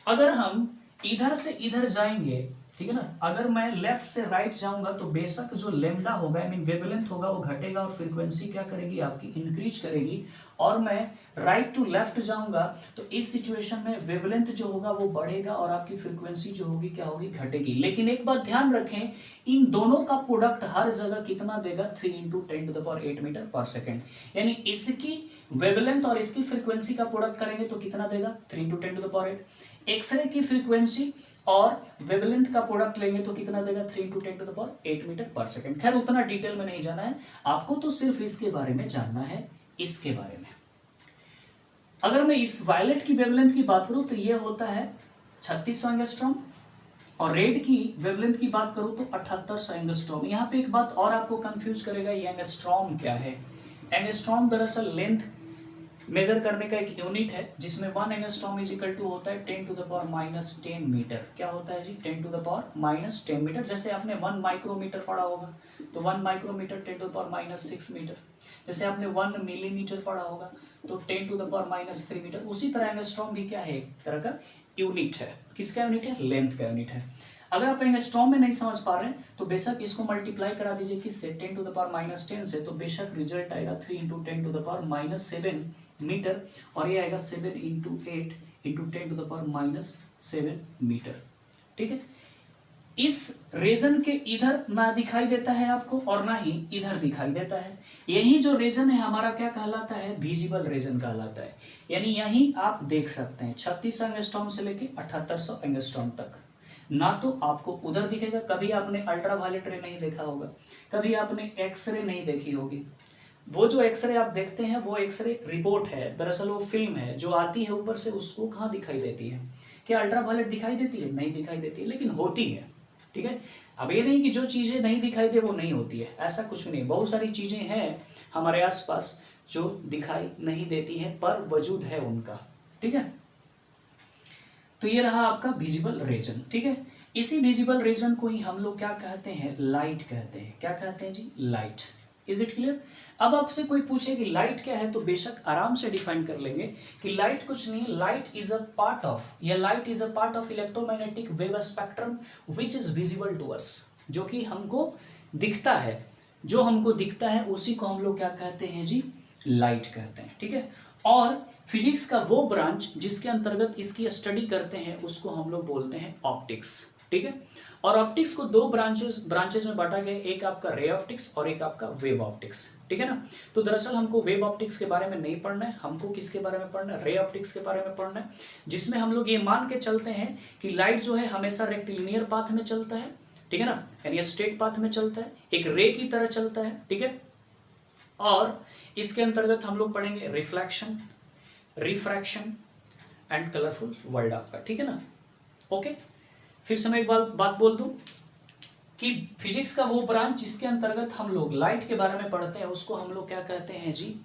अगर हम इधर से इधर जाएंगे, ठीक है ना, अगर मैं लेफ्ट से राइट जाऊंगा तो बेशक जो लेमडा होगा, आई मीन वेवलेंथ होगा, वो घटेगा और फ्रीक्वेंसी क्या करेगी? आपकी इंक्रीज करेगी। और मैं राइट टू लेफ्ट जाऊंगा तो इस सिचुएशन में वेवलेंथ जो होगा वो बढ़ेगा और आपकी फ्रीक्वेंसी जो होगी क्या होगी? घटेगी। लेकिन एक बात ध्यान रखें, इन दोनों का प्रोडक्ट हर जगह कितना देगा? 3 इंटू 10⁸ मीटर पर सेकेंड। यानी इसकी वेवलेंथ और इसकी फ्रीक्वेंसी का प्रोडक्ट करेंगे तो कितना देगा? 3 इंटू 10⁸। एक्सरे की फ्रीक्वेंसी और वेवलेंथ का प्रोडक्ट लेंगे तो कितना देगा? 3 इंटू 10⁸ मीटर पर सेकेंड। खैर उतना डिटेल में नहीं जाना है आपको, तो सिर्फ इसके बारे में जानना है, इसके बारे में। अगर मैं इस वायलेट की वेवलेंथ की बात करूं तो ये होता है 3600 एंगस्ट्रॉम, और रेड की वेवलेंथ की बात करूं तो 7800 एंगस्ट्रॉम। यहाँ पे एक बात और आपको कंफ्यूज करेगा, ये एंगस्ट्रॉम क्या है? एंगस्ट्रॉम दरअसल लेंथ मेजर करने का एक यूनिट है, जिसमें 1 एंगस्ट्रॉम इज इक्वल टू होता है 10⁻⁻10 मीटर। क्या होता है जी? 10⁻⁻10 मीटर। जैसे आपने 1 माइक्रोमीटर पढ़ा होगा तो 1 माइक्रोमीटर 10⁻⁻6 मीटर। जैसे आपने 1 मिलीमीटर पढ़ा होगा तो 10⁻⁻3 मीटर। उसी तरह एंगस्ट्रॉम भी क्या है? एक तरह का यूनिट है। किसका यूनिट है? लेंथ का यूनिट है। अगर आप एंगस्ट्रॉम में नहीं समझ पा रहे हैं तो बेशक इसको मल्टीप्लाई करा दीजिए किससे? 10⁻⁻10 से, तो बेशक रिजल्ट आएगा 3 इंटू 10⁻⁷ मीटर, और ये आएगा 7 इंटू 8 इंटू 10⁻⁷ मीटर। ठीक है, इस रीजन के इधर ना दिखाई देता है आपको और ना ही इधर दिखाई देता है। यही जो रीजन है हमारा क्या कहलाता है? विजिबल रीजन कहलाता है। यानी यही आप देख सकते हैं 3600 एंगस्ट्रॉम से लेके 7800 एंगस्ट्रॉम तक। ना तो आपको उधर दिखेगा, कभी आपने अल्ट्रावायलेट रे नहीं देखा होगा, कभी आपने एक्सरे नहीं देखी होगी। वो जो एक्सरे आप देखते हैं वो एक्सरे रिपोर्ट है, दरअसल वो फिल्म है जो आती है ऊपर से, उसको कहाँ दिखाई देती है? क्या अल्ट्रावायलेट दिखाई देती है? नहीं दिखाई देती है, लेकिन होती है। ठीक है, अब ये नहीं कि जो चीजें नहीं दिखाई दे वो नहीं होती है, ऐसा कुछ भी नहीं। बहुत सारी चीजें हैं हमारे आसपास जो दिखाई नहीं देती हैं पर वजूद है उनका। ठीक है, तो ये रहा आपका विजिबल रीजन। ठीक है, इसी विजिबल रीजन को ही हम लोग क्या कहते हैं? लाइट कहते हैं। क्या कहते हैं जी? लाइट। Is it clear? अब आपसे कोई पूछे कि लाइट क्या है तो बेशक आराम से डिफाइन कर लेंगे कि लाइट कुछ नहीं, light is a part of, या light is a part of electromagnetic wave spectrum which is visible to us, जो कि हमको दिखता है, जो हमको दिखता है उसी को हम लोग क्या कहते हैं जी, लाइट कहते हैं, ठीक है। और फिजिक्स का वो ब्रांच जिसके अंतर्गत इसकी स्टडी करते हैं उसको हम लोग बोलते हैं ऑप्टिक्स, ठीक है। और ऑप्टिक्स को दो ब्रांचेस में बांटा गया, एक आपका रे ऑप्टिक्स और एक आपका वेव ऑप्टिक्स, ठीक है ना। तो दरअसल हमको वेव ऑप्टिक्स के बारे में नहीं पढ़ना है, हमको किसके बारे में पढ़ना है, रे ऑप्टिक्स के बारे में पढ़ना है, जिसमें हम लोग ये मान के चलते हैं कि लाइट जो है हमेशा रेक्टिलिनियर पाथ में चलता है, ठीक है ना, यानी स्ट्रेट पाथ में चलता है, एक रे की तरह चलता है, ठीक है। और इसके अंतर्गत हम लोग पढ़ेंगे reflection, refraction and colourful world आपका, ठीक है ना। ओके, फिर से मैं एक बात बोल दूं कि फिजिक्स का वो ब्रांच जिसके अंतर्गत हम लोग लाइट के बारे में पढ़ते हैं उसको हम लोग क्या कहते हैं जी,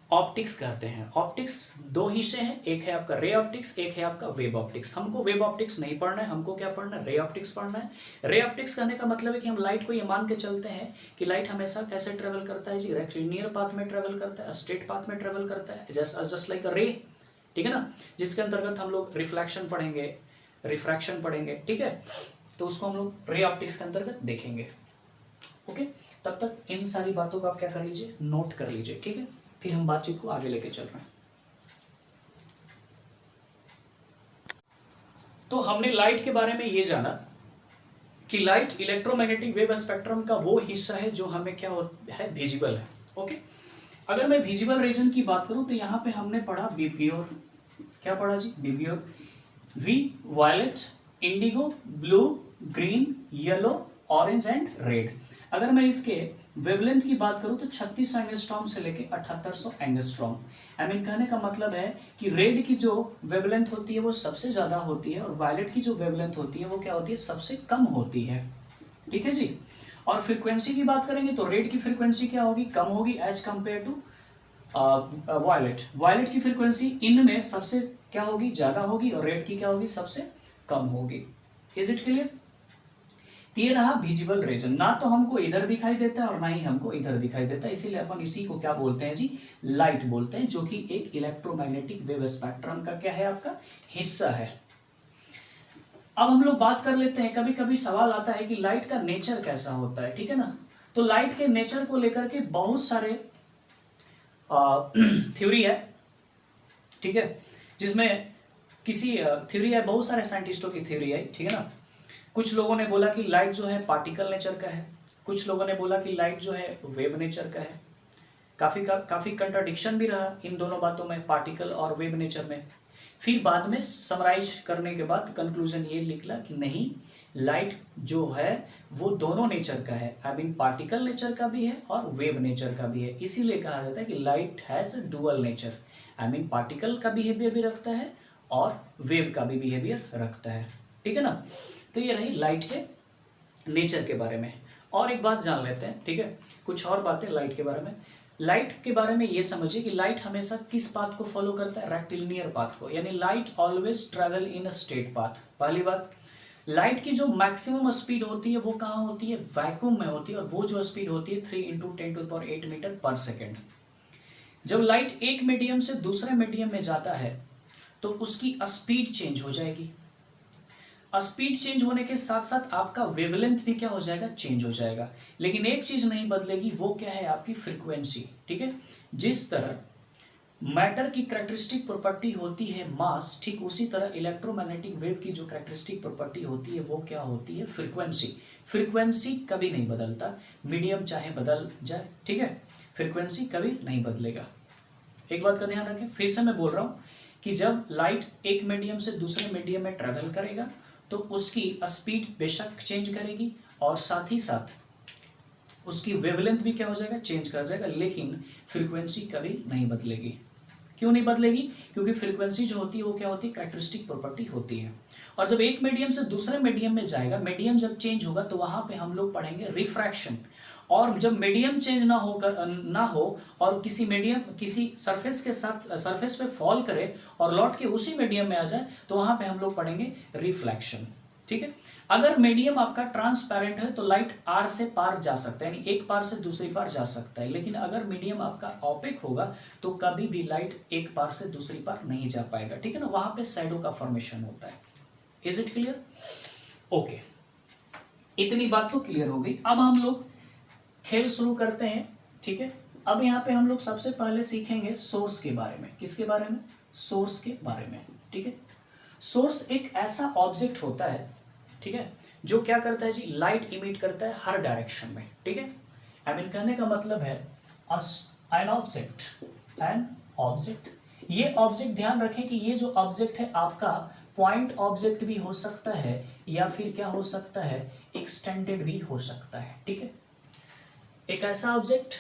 ऑप्टिक्स कहते हैं। ऑप्टिक्स दो हिस्से हैं, एक है आपका रे ऑप्टिक्स, एक है आपका वेव ऑप्टिक्स। हमको वेव ऑप्टिक्स नहीं पढ़ना है, हमको क्या पढ़ना है, रे ऑप्टिक्स पढ़ना है। रे ऑप्टिक्स कहने का मतलब है कि हम लाइट को ये मान के चलते हैं कि लाइट हमेशा कैसे ट्रेवल करता है जी, रेक्टिलिनियर पाथ में ट्रेवल करता है, स्ट्रेट पाथ में ट्रेवल करता है, जस्ट लाइक अ रे, ठीक है ना। जिसके अंतर्गत हम लोग रिफ्लेक्शन पढ़ेंगे, रिफ्रैक्शन पढ़ेंगे, ठीक है। तो उसको हम लोग रे ऑप्टिक्स के अंतर्गत देखेंगे। ओके, तब तक इन सारी बातों को आप क्या कर लीजिए, नोट कर लीजिए, ठीक है। फिर हम बातचीत को आगे लेके चल रहे हैं। तो हमने लाइट के बारे में ये जाना कि लाइट इलेक्ट्रोमैग्नेटिक वेव स्पेक्ट्रम का वो हिस्सा है जो हमें क्या है, विजिबल है। ओके, अगर मैं विजिबल रीजन की बात करूं तो यहां पे हमने पढ़ा विबग्योर, क्या पढ़ा जी, VIBGYOR, V violet, indigo, blue, green, yellow, orange and red. अगर मैं इसके वेवलेंथ की बात करूं तो 3600 एंगस्ट्रॉम से लेके 7800 एंगस्ट्रॉम। आई मीन कहने का मतलब है कि रेड की जो वेवलेंथ होती है वो सबसे ज्यादा होती है और वायलेट की जो वेवलेंथ होती है वो क्या होती है, सबसे कम होती है, ठीक है जी। और फ्रीक्वेंसी की बात करेंगे तो रेड की फ्रीक्वेंसी क्या होगी, कम होगी as compare to violet. Violet की फ्रीक्वेंसी इनमें सबसे क्या होगी, ज्यादा होगी, और रेड की क्या होगी, सबसे कम होगी। Is it clear? ये रहा विजिबल रीजन, ना तो हमको इधर दिखाई देता है और ना ही हमको इधर दिखाई देता है, इसीलिए अपन इसी को क्या बोलते हैं जी, लाइट बोलते हैं, जो कि एक इलेक्ट्रोमैग्नेटिक वेव स्पेक्ट्रम का क्या है, आपका हिस्सा है। अब हम लोग बात कर लेते हैं, कभी कभी सवाल आता है कि लाइट का नेचर कैसा होता है, ठीक है ना। तो लाइट के नेचर को लेकर के बहुत सारे थ्योरी है, ठीक है, जिसमें किसी थ्योरी है, बहुत सारे साइंटिस्टों की थ्योरी है, ठीक है ना। कुछ लोगों ने बोला कि लाइट जो है पार्टिकल नेचर का है, कुछ लोगों ने बोला कि लाइट जो है वेव नेचर का है। काफी कंट्राडिक्शन भी रहा इन दोनों बातों में, पार्टिकल और वेव नेचर में। फिर बाद में समराइज करने के बाद कंक्लूजन ये निकला कि नहीं, लाइट जो है वो दोनों नेचर का है, आई मीन पार्टिकल नेचर का भी है और वेव नेचर का भी है। इसीलिए कहा जाता है कि light has dual nature, I mean particle का बिहेवियर भी रखता है और वेव का भी बिहेवियर रखता है, ठीक है ना। तो ये रही लाइट के नेचर के बारे में। और एक बात जान लेते हैं, ठीक है, कुछ और बातें लाइट के बारे में। लाइट के बारे में ये समझिए कि लाइट हमेशा किस पाथ को फॉलो करता है, रेक्टिलिनियर पाथ को, यानी light always travel in a straight path. पहली बात, लाइट की जो मैक्सिमम स्पीड होती है वो कहाँ होती है, वैक्यूम में होती है, और वो जो स्पीड होती है 3 × 10⁸ मीटर पर सेकेंड। जब लाइट एक मीडियम से दूसरे मीडियम में जाता है तो उसकी स्पीड चेंज हो जाएगी। स्पीड चेंज होने के साथ साथ आपका वेवलेंथ भी क्या हो जाएगा, चेंज हो जाएगा। लेकिन एक चीज नहीं बदलेगी, वो क्या है, आपकी फ्रीक्वेंसी, ठीक है। जिस तरह मैटर की कैरेक्टरिस्टिक प्रॉपर्टी होती है मास, ठीक उसी तरह इलेक्ट्रोमैग्नेटिक वेव की जो कैरेक्टरिस्टिक प्रॉपर्टी होती है वो क्या होती है, फ्रीक्वेंसी। फ्रीक्वेंसी कभी नहीं बदलता, मीडियम चाहे बदल जाए, ठीक है, फ्रीक्वेंसी कभी नहीं बदलेगा। एक बात का ध्यान रखें, फिर से मैं बोल रहा हूं कि जब लाइट एक मीडियम से दूसरे मीडियम में ट्रेवल करेगा तो उसकी स्पीड बेशक चेंज करेगी और साथ ही साथ उसकी वेवलेंथ भी क्या हो जाएगा, चेंज कर जाएगा, लेकिन फ्रीक्वेंसी कभी नहीं बदलेगी। क्यों नहीं बदलेगी, क्योंकि फ्रीक्वेंसी जो होती है वो क्या होती है, कैरेक्टरिस्टिक प्रॉपर्टी होती है। और जब एक मीडियम से दूसरे मीडियम में जाएगा, मीडियम जब चेंज होगा तो वहां पे हम लोग पढ़ेंगे रिफ्रैक्शन। और जब मीडियम चेंज ना हो और किसी मीडियम किसी सरफेस के साथ सरफेस पे फॉल करे और लौट के उसी मीडियम में आ जाए तो वहां पे हम लोग पढ़ेंगे रिफ्लेक्शन, ठीक है। अगर मीडियम आपका ट्रांसपेरेंट है तो लाइट आर से पार जा सकता है, यानी एक पार से दूसरी पार जा सकता है, लेकिन अगर मीडियम आपका ऑपेक होगा तो कभी भी लाइट एक पार से दूसरी पार नहीं जा पाएगा, ठीक है ना, वहां पे शैडो का फॉर्मेशन होता है। Is it clear? ओके, इतनी बात तो क्लियर हो गई। अब हम लोग खेल शुरू करते हैं, ठीक है। अब यहाँ पे हम लोग सबसे पहले सीखेंगे सोर्स के बारे में। किसके बारे में? सोर्स के बारे में, ठीक है। सोर्स एक ऐसा ऑब्जेक्ट होता है, ठीक है, जो क्या करता है जी, लाइट इमिट करता है हर डायरेक्शन में, ठीक है। आई मीन कहने का मतलब है एन ऑब्जेक्ट, ये ऑब्जेक्ट ध्यान रखें कि ये जो ऑब्जेक्ट है आपका पॉइंट ऑब्जेक्ट भी हो सकता है या फिर क्या हो सकता है, एक्सटेंडेड भी हो सकता है, ठीक है। एक ऐसा ऑब्जेक्ट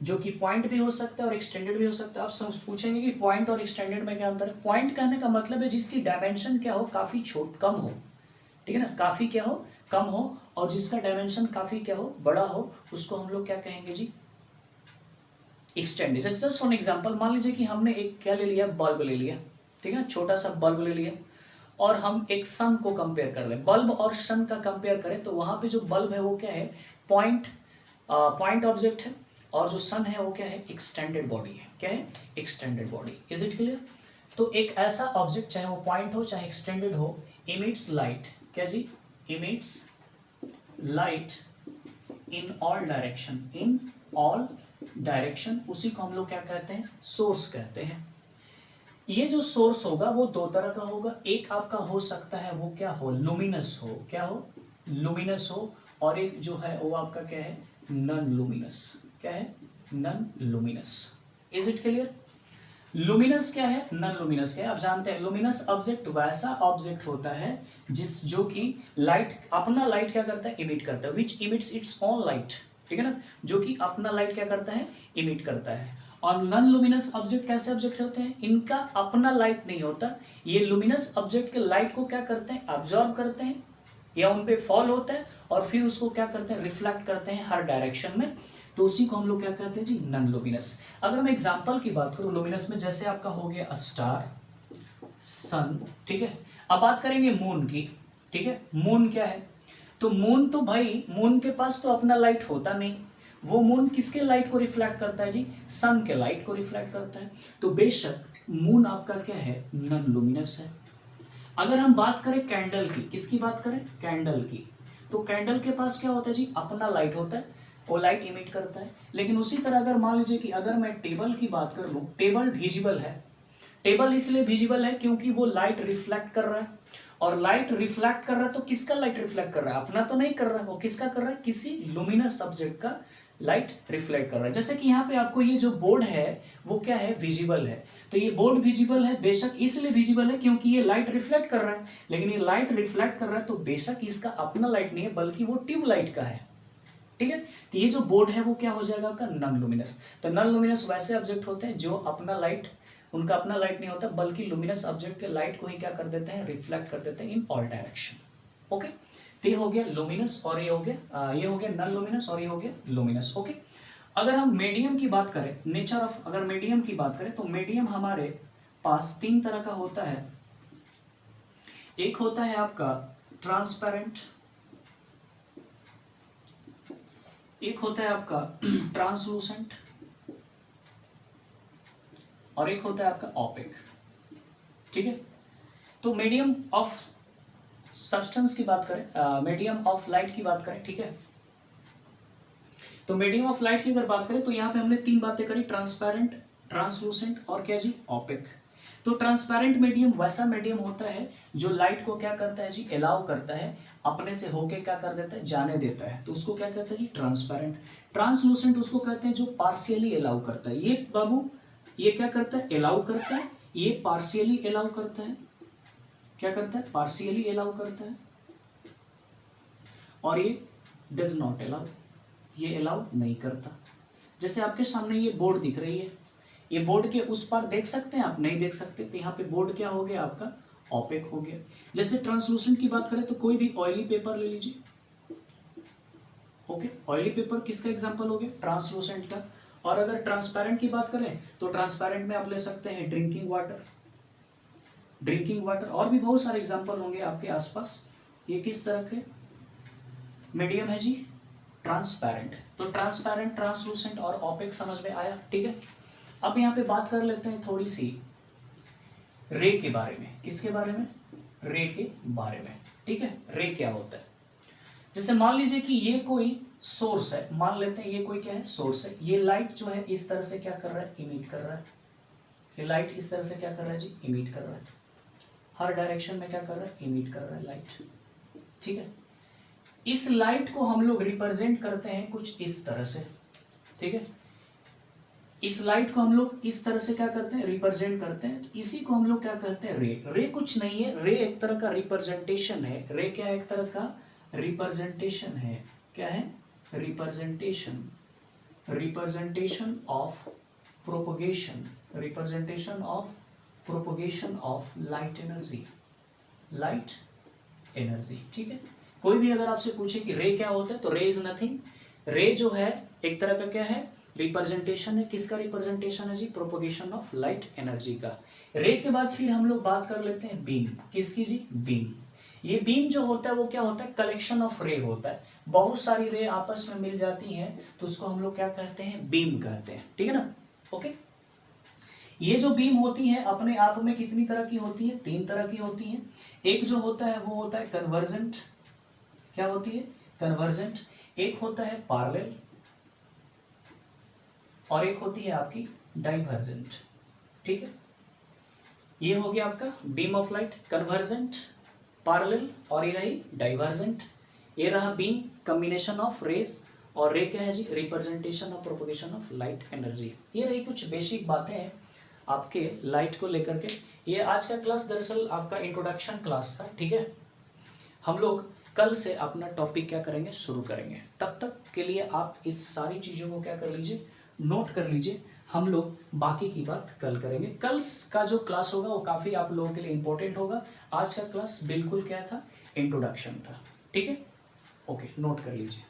जो कि पॉइंट भी हो सकता है और एक्सटेंडेड भी हो सकता है। आप सब पूछेंगे कि पॉइंट और एक्सटेंडेड में क्या अंतर है। पॉइंट कहने का मतलब है जिसकी डायमेंशन क्या हो, काफी कम हो, ठीक है ना, काफी क्या हो, कम हो, और जिसका डायमेंशन काफी क्या हो, बड़ा हो, उसको हम लोग क्या कहेंगे जी, एक्सटेंडेड। जस्ट फॉर एग्जांपल मान लीजिए कि हमने एक क्या ले लिया, बल्ब ले लिया, ठीक है ना, छोटा सा बल्ब ले लिया, और हम एक सन को कंपेयर कर ले, बल्ब और सन का कंपेयर करें तो वहां पे जो बल्ब है वो क्या है, पॉइंट ऑब्जेक्ट है, और जो सन है वो क्या है, एक्सटेंडेड बॉडी है। क्या है? Extended body. Is it clear? तो एक ऐसा ऑब्जेक्ट चाहे वो पॉइंट हो चाहे एक्सटेंडेड हो, इमिट्स लाइट, क्या जी, emits light in all direction, उसी को हम लोग क्या कहते हैं, सोर्स कहते हैं। ये जो सोर्स होगा वो दो तरह का होगा, एक आपका हो सकता है वो क्या हो, लुमिनस हो, क्या हो, लुमिनस हो, और एक जो है वो आपका क्या है, नॉन लुमिनस। क्या है? Non luminous. Is it clear? Luminous क्या है, नॉन लुमिनस क्या है, आप जानते हैं। लुमिनस ऑब्जेक्ट वैसा ऑब्जेक्ट होता है जो कि लाइट, अपना लाइट क्या करता है, इमिट करता है, विच इमिट्स इट्स ओन लाइट, ठीक है ना, जो कि अपना लाइट क्या करता है, इमिट करता है। और नॉन लुमिनस ऑब्जेक्ट कैसे ऑब्जेक्ट होते हैं, इनका अपना लाइट नहीं होता, ये लुमिनस ऑब्जेक्ट के लाइट को क्या करते हैं, अब्जॉर्ब करते हैं या उन पे फॉल होता है, और फिर उसको क्या करते हैं, रिफ्लेक्ट करते हैं हर डायरेक्शन में, तो उसी को हम लोग क्या कहते हैं जी, नॉन लुमिनस। अगर मैं एग्जांपल की बात करूं लुमिनस में, जैसे आपका हो गया स्टार, सन, ठीक है। अब बात करेंगे मून की, ठीक है। मून क्या है, तो मून तो भाई, मून के पास तो अपना लाइट होता नहीं, वो मून किसके लाइट को रिफ्लेक्ट करता है जी, सन के लाइट को रिफ्लेक्ट करता है, तो बेशक मून आपका क्या है, नॉन लुमिनस है। अगर हम बात करें कैंडल की, किसकी बात करें, कैंडल की, तो कैंडल के पास क्या होता है जी, अपना लाइट होता है, वो लाइट इमिट करता है। लेकिन उसी तरह अगर मान लीजिए कि अगर मैं टेबल की बात कर लूं, टेबल विजिबल है, टेबल इसलिए विजिबल है क्योंकि वो लाइट रिफ्लेक्ट कर रहा है, और लाइट रिफ्लेक्ट कर रहा है तो किसका लाइट रिफ्लेक्ट कर रहा है, अपना तो नहीं कर रहा है, वो किसका कर रहा है, किसी लुमिनस सब्जेक्ट का लाइट रिफ्लेक्ट कर रहा है। जैसे कि यहाँ पे आपको ये जो बोर्ड है वो क्या है, विजिबल है, तो ये बोर्ड विजिबल है, बेशक इसलिए विजिबल है क्योंकि ये लाइट रिफ्लेक्ट कर रहा है, लेकिन ये लाइट रिफ्लेक्ट कर रहा है तो बेशक इसका अपना लाइट नहीं है बल्कि वो ट्यूब लाइट का है, ठीक है। तो ये जो बोर्ड है वो क्या हो जाएगा आपका, नॉन लुमिनस। तो नॉन लुमिनस वैसे ऑब्जेक्ट होते हैं जो अपना लाइट, उनका अपना लाइट नहीं होता बल्कि लुमिनस ऑब्जेक्ट के लाइट को ही क्या कर देते हैं, रिफ्लेक्ट कर देते हैं इन ऑल डायरेक्शन। ओके, तो ये हो गया लुमिनस, और ये हो गया नॉन लुमिनस, और ये हो गया लुमिनस। ओके, अगर हम मीडियम की बात करें, नेचर ऑफ, अगर मीडियम की बात करें तो मीडियम हमारे पास तीन तरह का होता है। एक होता है आपका ट्रांसपेरेंट, एक होता है आपका ट्रांसलूसेंट, और एक होता है आपका ऑपेक, ठीक है। तो मीडियम ऑफ सब्सटेंस की बात करें, मीडियम ऑफ लाइट की बात करें, ठीक है। तो मीडियम ऑफ लाइट की अगर बात करें तो यहाँ पे हमने तीन बातें करी, ट्रांसपेरेंट, ट्रांसलूसेंट और क्या जी, ऑपेक। तो ट्रांसपेरेंट मीडियम वैसा मीडियम होता है जो लाइट को क्या करता है जी, अलाउ करता है, अपने से होके क्या कर देता है, जाने देता है, तो उसको क्या कहते हैं जी, ट्रांसपेरेंट। ट्रांसलूसेंट उसको कहते हैं जो पार्शियली अलाउ करता है। ये बाबू, ये क्या करता है, अलाउ करता है, ये पार्शियली अलाउ करता है, क्या करता है, पार्शियली अलाउ करता है, और ये डज नॉट अलाउ, ये अलाउ नहीं करता। जैसे आपके सामने ये बोर्ड दिख रही है, ये बोर्ड के उस पार देख सकते हैं आप, नहीं देख सकते, तो यहाँ पे बोर्ड क्या हो गया आपका, ऑपेक हो गया। जैसे ट्रांसलूसेंट की बात करें तो कोई भी ऑयली पेपर ले लीजिए, ओके, ऑयली पेपर किसका एग्जांपल हो गया, ट्रांसलूसेंट का। और अगर ट्रांसपेरेंट की बात करें तो ट्रांसपेरेंट में आप ले सकते हैं ड्रिंकिंग वाटर, और भी बहुत सारे एग्जांपल होंगे आपके आसपास, ये किस तरह के मीडियम है जी, ट्रांसपेरेंट। तो ट्रांसपेरेंट, ट्रांसलूसेंट और ऑपेक समझ में आया, ठीक है। अब यहाँ पे बात कर लेते हैं थोड़ी सी रे के बारे में। किसके बारे में? रे के बारे में, ठीक है। रे क्या होता है? जैसे मान लीजिए कि ये कोई सोर्स है, मान लेते हैं ये कोई क्या है, सोर्स है। ये लाइट जो है इस तरह से क्या कर रहा है, इमिट कर रहा है। ये लाइट इस तरह से क्या कर रहा है जी, इमिट कर रहा है। हर डायरेक्शन में क्या कर रहा है, इमिट कर रहा है लाइट, ठीक है। इस लाइट को हम लोग रिप्रेजेंट करते हैं कुछ इस तरह से, ठीक है। इस लाइट को हम लोग इस तरह से क्या करते हैं, रिप्रेजेंट करते हैं। तो इसी को हम लोग क्या कहते हैं, रे। रे कुछ नहीं है, रे एक तरह का रिप्रेजेंटेशन है। रे क्या है, एक तरह का रिप्रेजेंटेशन है। क्या है? Representation, representation of propagation, representation of propagation of light energy, light energy, ठीक है। कोई भी अगर आपसे पूछे कि रे क्या होता है, तो रे इज नथिंग। रे जो है एक तरह का क्या है, रिप्रेजेंटेशन है। किसका रिप्रेजेंटेशन है जी? प्रोपगेशन ऑफ लाइट एनर्जी का। रे के बाद फिर हम लोग बात कर लेते हैं बीम। किसकी जी? बीम। ये बीम जो होता है वो क्या होता है, कलेक्शन ऑफ रे होता है। बहुत सारी रे आपस में मिल जाती हैं तो उसको हम लोग क्या कहते हैं, बीम कहते हैं, ठीक है ना। ओके, ये जो बीम होती है अपने आप में कितनी तरह की होती है? 3 तरह की होती है। एक जो होता है वो होता है कन्वर्जेंट। क्या होती है? कन्वर्जेंट। एक होता है पैरेलल और एक होती है आपकी डाइवर्जेंट, ठीक है। ये हो गया आपका beam of light, convergent, parallel और ये रही डाइवर्जेंट। ये रहा बीम, कॉम्बिनेशन ऑफ रेज, और रे क्या है जी? Representation of propagation of light energy. ये रही कुछ बेसिक बातें हैं आपके लाइट को लेकर के। ये आज का क्लास दरअसल आपका इंट्रोडक्शन क्लास था, ठीक है। हम लोग कल से अपना टॉपिक क्या करेंगे, शुरू करेंगे। तब तक के लिए आप इस सारी चीज़ों को क्या कर लीजिए, नोट कर लीजिए। हम लोग बाकी की बात कल करेंगे। कल का जो क्लास होगा वो काफ़ी आप लोगों के लिए इंपॉर्टेंट होगा। आज का क्लास बिल्कुल क्या था, इंट्रोडक्शन था, ठीक है। ओके, नोट कर लीजिए।